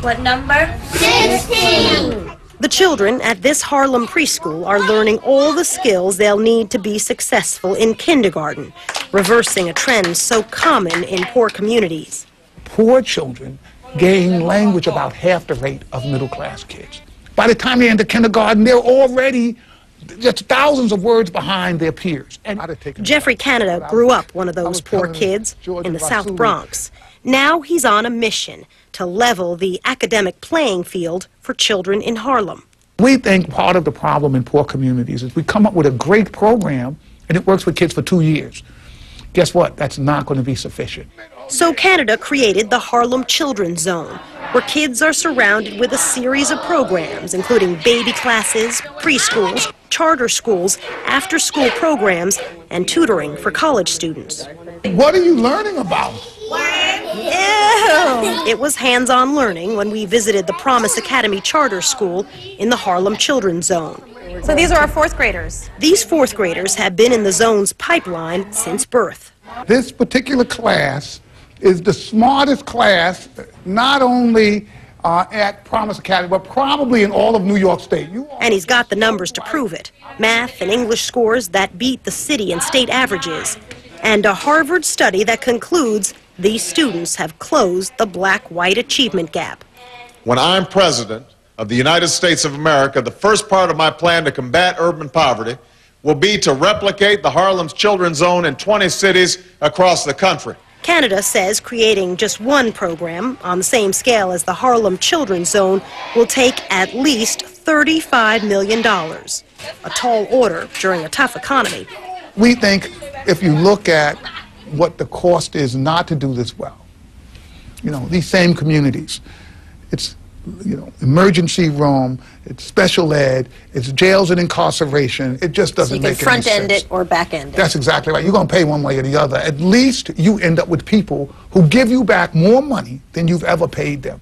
What number? 16. The children at this Harlem preschool are learning all the skills they'll need to be successful in kindergarten, reversing a trend so common in poor communities. Poor children gain language about half the rate of middle-class kids. By the time they enter kindergarten, they're already just thousands of words behind their peers. Jeffrey Canada grew up one of those poor kids in the South Bronx. Now he's on a mission to level the academic playing field for children in Harlem. We think part of the problem in poor communities is we come up with a great program and it works with kids for 2 years. Guess what? That's not going to be sufficient. So Canada created the Harlem Children's Zone, where kids are surrounded with a series of programs, including baby classes, preschools, charter schools, after-school programs, and tutoring for college students. What are you learning about? It was hands-on learning when we visited the Promise Academy Charter School in the Harlem Children's Zone. So these are our fourth graders. These fourth graders have been in the zone's pipeline since birth. This particular class is the smartest class, not only at Promise Academy, but probably in all of New York State. And he's got the numbers to prove it. Math and English scores that beat the city and state averages. And a Harvard study that concludes these students have closed the black-white achievement gap. When I'm president of the United States of America, the first part of my plan to combat urban poverty will be to replicate the Harlem's Children's Zone in 20 cities across the country. Canada says creating just one program on the same scale as the Harlem Children's Zone will take at least $35 million, a tall order during a tough economy. We think if you look at what the cost is not to do this well, these same communities, it's emergency room, it's special ed, it's jails and incarceration. It just doesn't make any sense. So you can front-end it or back-end it. That's exactly right. You're going to pay one way or the other. At least you end up with people who give you back more money than you've ever paid them.